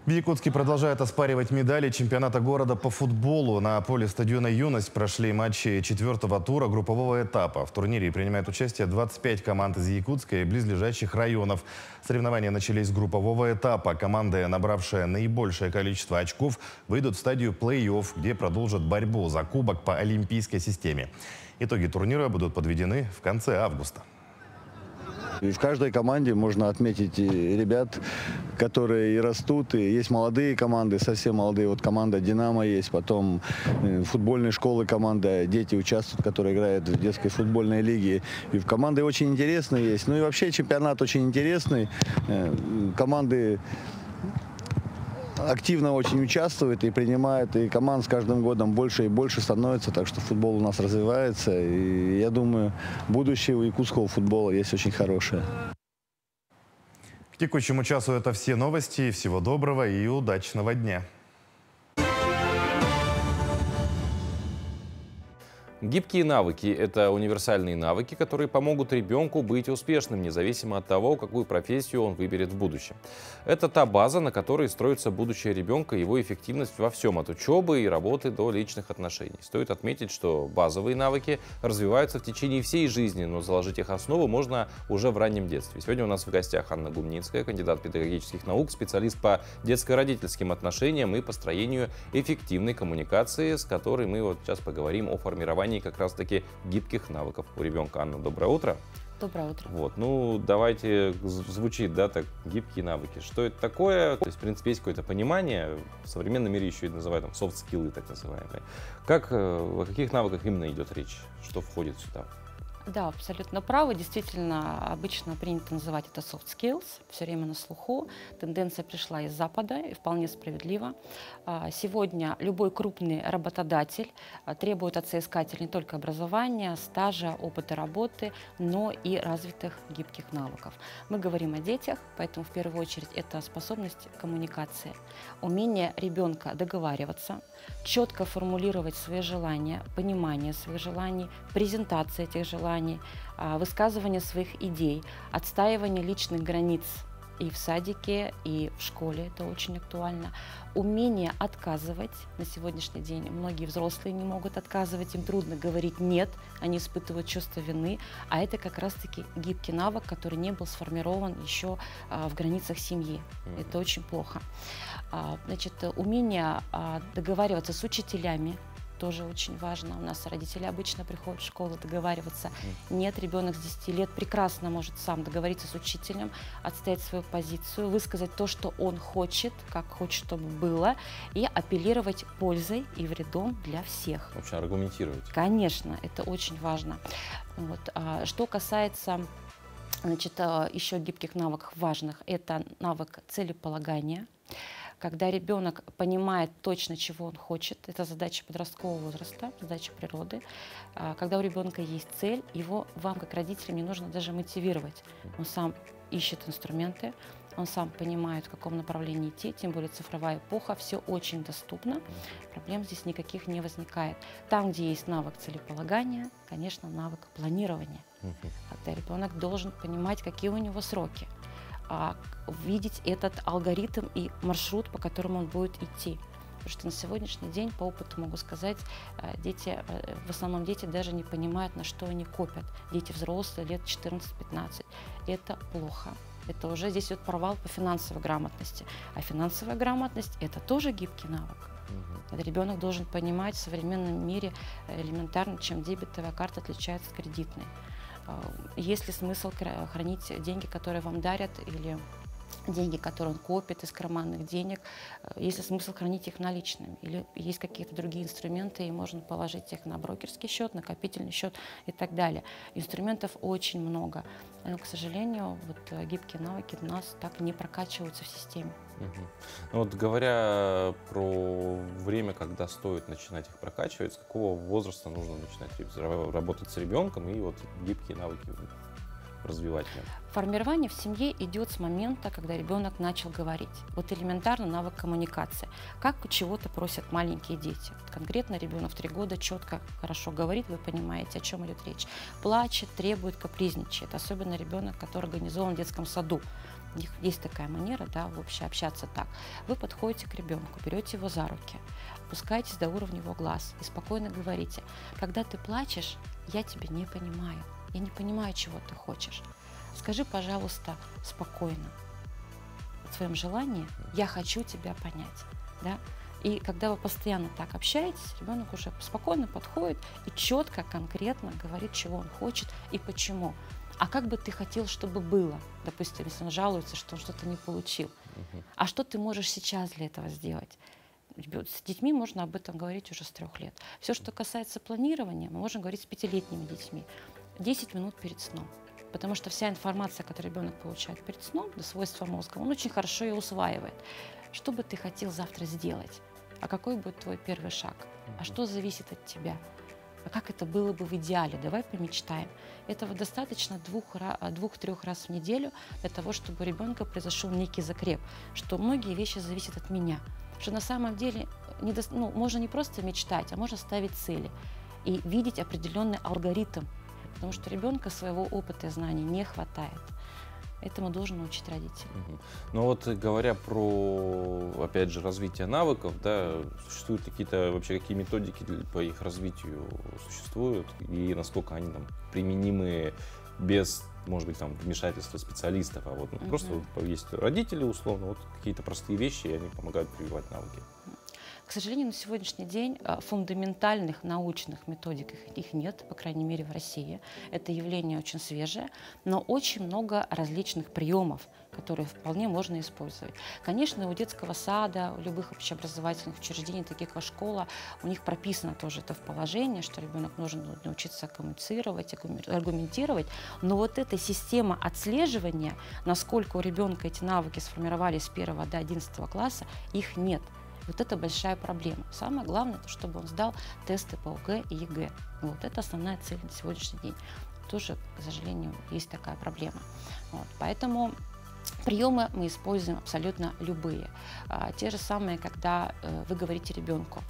В Якутске продолжают оспаривать медали чемпионата города по футболу. На поле стадиона «Юность» прошли матчи 4-го тура группового этапа. В турнире принимают участие 25 команд из Якутска и близлежащих районов. Соревнования начались с группового этапа. Команды, набравшие наибольшее количество очков, выйдут в стадию плей-офф, где продолжат борьбу за кубок по олимпийской системе. Итоги турнира будут подведены в конце августа. И в каждой команде можно отметить ребят, которые и растут, и есть молодые команды, совсем молодые. Вот команда «Динамо» есть, потом футбольные школы команда, дети участвуют, которые играют в детской футбольной лиге. И в команды очень интересные есть. Ну и вообще чемпионат очень интересный. Команды активно очень участвует и принимает, и команд с каждым годом больше и больше становится, так что футбол у нас развивается, и я думаю, будущее у якутского футбола есть очень хорошее. К текущему часу это все новости. Всего доброго и удачного дня. Гибкие навыки – это универсальные навыки, которые помогут ребенку быть успешным, независимо от того, какую профессию он выберет в будущем. Это та база, на которой строится будущее ребенка и его эффективность во всем, от учебы и работы до личных отношений. Стоит отметить, что базовые навыки развиваются в течение всей жизни, но заложить их основу можно уже в раннем детстве. Сегодня у нас в гостях Анна Гумницкая, кандидат педагогических наук, специалист по детско-родительским отношениям и построению эффективной коммуникации, с которой мы вот сейчас поговорим о формировании как раз-таки гибких навыков у ребенка. Анна, доброе утро. Доброе утро. Вот, ну давайте, звучит, да, так, гибкие навыки. Что это такое? То есть, в принципе, есть какое-то понимание. В современном мире еще и называют там софт-скиллы, так называемые. О каких навыках именно идет речь? Что входит сюда? Да, абсолютно правы. Действительно, обычно принято называть это soft skills, все время на слуху. Тенденция пришла из Запада, и вполне справедливо. Сегодня любой крупный работодатель требует от соискателя не только образования, стажа, опыта работы, но и развитых гибких навыков. Мы говорим о детях, поэтому в первую очередь это способность коммуникации, умение ребенка договариваться, четко формулировать свои желания, понимание своих желаний, презентация этих желаний, высказывание своих идей, отстаивание личных границ и в садике, и в школе, это очень актуально. Умение отказывать. На сегодняшний день многие взрослые не могут отказывать, им трудно говорить «нет», они испытывают чувство вины, а это как раз-таки гибкий навык, который не был сформирован еще в границах семьи. Это очень плохо. Значит, умение договариваться с учителями, тоже очень важно. У нас родители обычно приходят в школу договариваться. Нет, ребенок с 10 лет прекрасно может сам договориться с учителем, отстоять свою позицию, высказать то, что он хочет, как хочет, чтобы было, и апеллировать пользой и вредом для всех. Вообще аргументировать. Конечно, это очень важно. Вот. Что касается, значит, еще гибких навыков важных, это навык целеполагания. Когда ребенок понимает точно, чего он хочет, это задача подросткового возраста, задача природы. Когда у ребенка есть цель, вам, как родителям, не нужно даже мотивировать. Он сам ищет инструменты, он сам понимает, в каком направлении идти, тем более цифровая эпоха, все очень доступно, проблем здесь никаких не возникает. Там, где есть навык целеполагания, конечно, навык планирования. Когда ребенок должен понимать, какие у него сроки, видеть этот алгоритм и маршрут, по которому он будет идти. Потому что на сегодняшний день, по опыту могу сказать, в основном дети даже не понимают, на что они копят. Дети взрослые, лет 14-15. Это плохо. Это уже здесь идет провал по финансовой грамотности. А финансовая грамотность – это тоже гибкий навык. Ребенок должен понимать в современном мире элементарно, чем дебетовая карта отличается от кредитной. Есть ли смысл хранить деньги, которые вам дарят, или деньги, которые он копит из карманных денег, есть ли смысл хранить их наличными, или есть какие-то другие инструменты, и можно положить их на брокерский счет, накопительный счет и так далее. Инструментов очень много, но, к сожалению, вот гибкие навыки у нас так не прокачиваются в системе. Ну, вот говоря про время, когда стоит начинать их прокачивать, с какого возраста нужно начинать работать с ребенком и вот гибкие навыки развивать? Формирование в семье идет с момента, когда ребенок начал говорить. Вот элементарно навык коммуникации. Как чего-то просят маленькие дети. Вот конкретно ребенок в 3 года четко, хорошо говорит, вы понимаете, о чем идет речь. Плачет, требует, капризничает. Особенно ребенок, который организован в детском саду. У них есть такая манера, да, вообще общаться так. Вы подходите к ребенку, берете его за руки, опускаетесь до уровня его глаз и спокойно говорите: когда ты плачешь, я тебя не понимаю. Я не понимаю, чего ты хочешь. Скажи, пожалуйста, спокойно о своем желании, я хочу тебя понять. Да? И когда вы постоянно так общаетесь, ребенок уже спокойно подходит и четко, конкретно говорит, чего он хочет и почему. А как бы ты хотел, чтобы было? Допустим, если он жалуется, что он что-то не получил. А что ты можешь сейчас для этого сделать? С детьми можно об этом говорить уже с 3 лет. Все, что касается планирования, мы можем говорить с 5-летними детьми. 10 минут перед сном. Потому что вся информация, которую ребенок получает перед сном, до свойства мозга, он очень хорошо ее усваивает. Что бы ты хотел завтра сделать? А какой будет твой первый шаг? А что зависит от тебя? А как это было бы в идеале? Давай помечтаем. Этого достаточно 2-3 раз в неделю для того, чтобы у ребенка произошел некий закреп, что многие вещи зависят от меня. Что на самом деле можно не просто мечтать, а можно ставить цели и видеть определенный алгоритм. Потому что ребенка своего опыта и знаний не хватает. Этому должен научить родителей. Ну вот говоря про, опять же, развитие навыков, да, существуют какие-то вообще какие методики по их развитию существуют и насколько они там применимы без, может быть, там вмешательства специалистов, а вот просто есть родители условно, вот какие-то простые вещи, и они помогают прививать навыки. К сожалению, на сегодняшний день фундаментальных научных методик их нет, по крайней мере в России. Это явление очень свежее, но очень много различных приемов, которые вполне можно использовать. Конечно, у детского сада, у любых общеобразовательных учреждений, таких как школа, у них прописано тоже это в положении, что ребенок должен научиться коммуницировать, аргументировать, но вот эта система отслеживания, насколько у ребенка эти навыки сформировались с 1 до 11 класса, их нет. Вот это большая проблема. Самое главное, чтобы он сдал тесты по ОГЭ и ЕГЭ. Вот это основная цель на сегодняшний день. Тоже, к сожалению, есть такая проблема. Вот. Поэтому приемы мы используем абсолютно любые. Те же самые, когда вы говорите ребенку,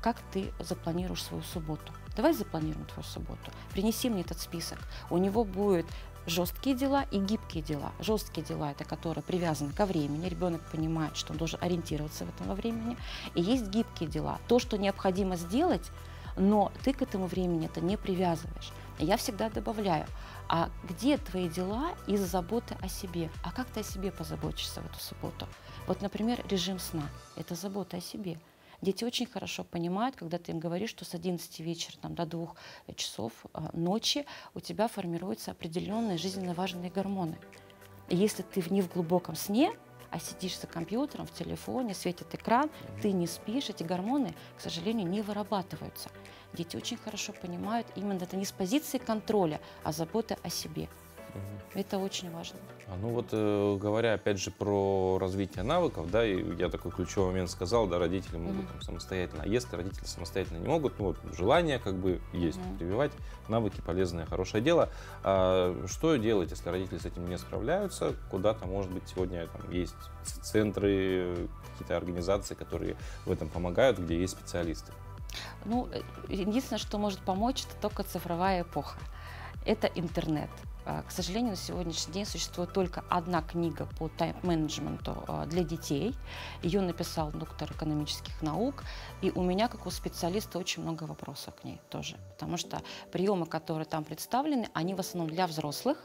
как ты запланируешь свою субботу. Давай запланируем твою субботу. Принеси мне этот список. У него будет жесткие дела и гибкие дела. Жесткие дела – это которые привязаны ко времени. Ребенок понимает, что он должен ориентироваться в этом времени. И есть гибкие дела. То, что необходимо сделать, но ты к этому времени это не привязываешь. И я всегда добавляю, а где твои дела из заботы о себе? А как ты о себе позаботишься в эту субботу? Вот, например, режим сна – это забота о себе. Дети очень хорошо понимают, когда ты им говоришь, что с 11 вечера до 2 часов ночи у тебя формируются определенные жизненно важные гормоны. И если ты не в глубоком сне, а сидишь за компьютером, в телефоне, светит экран, ты не спишь, эти гормоны, к сожалению, не вырабатываются. Дети очень хорошо понимают, именно это не с позиции контроля, а заботы о себе. Это очень важно. Ну вот, говоря опять же про развитие навыков, да, и я такой ключевой момент сказал, да, родители могут самостоятельно, а если родители самостоятельно не могут, ну вот желание как бы есть, прививать навыки, полезное, хорошее дело. Что делать, если родители с этим не справляются? Куда-то, может быть, сегодня там есть центры, какие-то организации, которые в этом помогают, где есть специалисты? Ну, единственное, что может помочь, это только цифровая эпоха. Это интернет. К сожалению, на сегодняшний день существует только одна книга по тайм-менеджменту для детей. Ее написал доктор экономических наук. И у меня, как у специалиста, очень много вопросов к ней тоже. Потому что приемы, которые там представлены, они в основном для взрослых.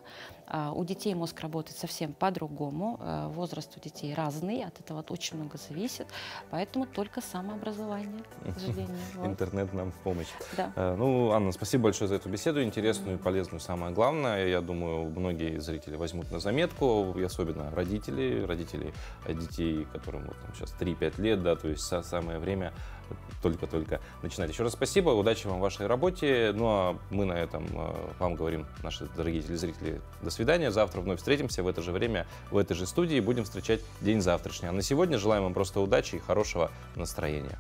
У детей мозг работает совсем по-другому. Возраст у детей разный, от этого очень много зависит. Поэтому только самообразование, к сожалению. Интернет нам в помощь. Да. Ну, Анна, спасибо большое за эту беседу, интересную и полезную, самое главное. Я думаю, многие зрители возьмут на заметку, и особенно родители детей, которым вот, там, сейчас 3-5 лет, да, то есть самое время только-только начинать. Еще раз спасибо, удачи вам в вашей работе. Ну а мы на этом вам говорим, наши дорогие телезрители, до свидания. Завтра вновь встретимся в это же время, в этой же студии. Будем встречать день завтрашний. А на сегодня желаем вам просто удачи и хорошего настроения.